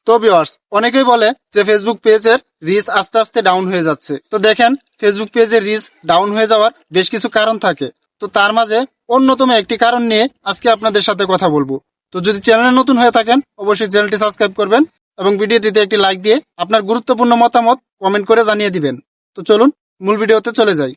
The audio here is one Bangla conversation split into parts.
তো ভিউয়ার্স, অনেকেই বলে যে ফেসবুক পেজের রিচ আস্তে আস্তে ডাউন হয়ে যাচ্ছে। তো দেখেন, ফেসবুক পেজের রিচ ডাউন হয়ে যাওয়ার বেশ কিছু কারণ থাকে। তো তার মাঝে অন্যতম একটি কারণ নিয়ে আজকে আপনাদের সাথে কথা বলবো। তো যদি চ্যানেলে নতুন হয়ে থাকেন, অবশ্যই চ্যানেলটি সাবস্ক্রাইব করবেন এবং ভিডিওটিতে একটি লাইক দিয়ে আপনার গুরুত্বপূর্ণ মতামত কমেন্ট করে জানিয়ে দিবেন। তো চলুন মূল ভিডিওতে চলে যাই।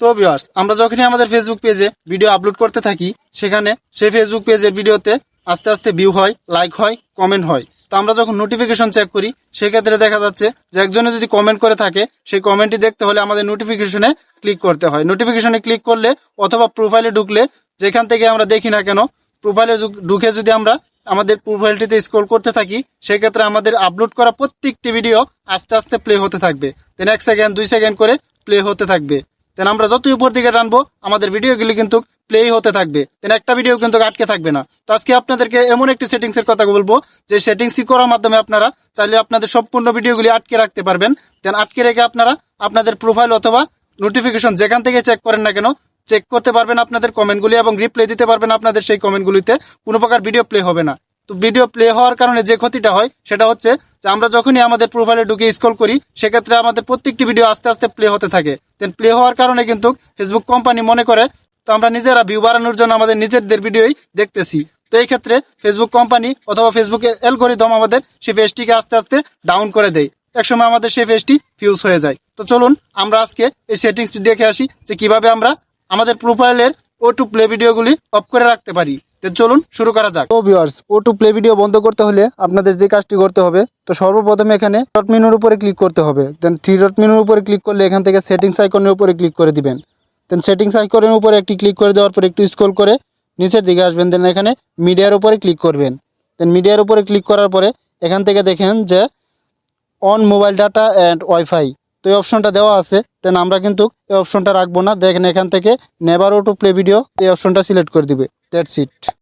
তো ভিউয়ার্স, আমরা যখনই আমাদের ফেসবুক পেজে ভিডিও আপলোড করতে থাকি, সেখানে সেই ফেসবুক পেজের ভিডিওতে আস্তে আস্তে ভিউ হয়, লাইক হয়, কমেন্ট হয়। তো আমরা যখন নোটিফিকেশন চেক করি, সেক্ষেত্রে দেখা যাচ্ছে যে একজনে যদি কমেন্ট করে থাকে, সেই কমেন্টটি দেখতে হলে আমাদের নোটিফিকেশনে ক্লিক করতে হয়। নোটিফিকেশনে ক্লিক করলে অথবা প্রোফাইলে ঢুকলে, যেখান থেকে আমরা দেখি না কেন, প্রোফাইলে ঢুকে যদি আমরা আমাদের প্রোফাইলটিতে স্ক্রল করতে থাকি, সেক্ষেত্রে আমাদের আপলোড করা প্রত্যেকটি ভিডিও আস্তে আস্তে প্লে হতে থাকবে। দেন 1 সেকেন্ড 2 সেকেন্ড করে প্লে হতে থাকবে। দেন আমরা যতই উপর দিকে টানবো, আমাদের ভিডিওগুলি কিন্তু প্লে হতে থাকবে। দেন একটা ভিডিও কিন্তু আটকে থাকবে না। তো আজকে আপনাদেরকে এমন একটি সেটিংস এর কথা বলবো, যে সেটিংস করার মাধ্যমে আপনারা চাইলে আপনাদের সম্পূর্ণ ভিডিওগুলি আটকে রাখতে পারবেন। দেন আটকে রেখে আপনারা আপনাদের প্রোফাইল অথবা নোটিফিকেশন যেখান থেকে চেক করেন না কেন, চেক করতে পারবেন আপনাদের কমেন্টগুলি এবং রিপ্লাই দিতে পারবেন আপনাদের সেই কমেন্টগুলিতে। কোনো প্রকার ভিডিও প্লে হবে না। তো ভিডিও প্লে হওয়ার কারণে যে ক্ষতিটা হয়, সেটা হচ্ছে যে আমরা যখনই আমাদের প্রোফাইলে ঢুকে স্ক্রল করি, সেক্ষেত্রে আমাদের প্রত্যেকটি ভিডিও আস্তে আস্তে প্লে হতে থাকে। দেন প্লে হওয়ার কারণে কিন্তু ফেসবুক কোম্পানি মনে করে তো আমরা নিজেরা ভিউ বাড়ানোর জন্য আমাদের নিজেদের ভিডিওই দেখতেছি। তো এই ক্ষেত্রে ফেসবুক কোম্পানি অথবা ফেসবুকের অ্যালগরিদম আমাদের সেই পেজটিকে আস্তে আস্তে ডাউন করে দেয়। একসময় আমাদের সেই পেজটি ফিউজ হয়ে যায়। তো চলুন আমরা আজকে এই সেটিংসটি দেখে আসি, যে কিভাবে আমরা আমাদের প্রোফাইলের অটো প্লে ভিডিওগুলি অফ করে রাখতে পারি। চলুন শুরু করা যাক। তো ভিউয়ার্স, অটো প্লে ভিডিও বন্ধ করতে হলে আপনাদের যে কাজটি করতে হবে, তো সর্বপ্রথমে এখানে ডট মেনুর উপরে ক্লিক করতে হবে। দেন 3 ডট মেনুর উপরে ক্লিক করলে এখান থেকে সেটিংস আইকনের উপরে ক্লিক করে দিবেন। দেন সেটিংস আইকনের উপরে একটি ক্লিক করে দেওয়ার পর একটু স্ক্রল করে নিচের দিকে আসবেন। দেন এখানে মিডিয়ার উপরে ক্লিক করবেন। দেন মিডিয়ার উপরে ক্লিক করার পরে এখান থেকে দেখেন যে on mobile data and wifi, তো এই অপশনটা দেওয়া আছে। দেন আমরা কিন্তু এই অপশনটা রাখবো না। দেখেন এখান থেকে নেভার অটো প্লে ভিডিও, এই অপশনটা সিলেক্ট করে দিবে। That's it.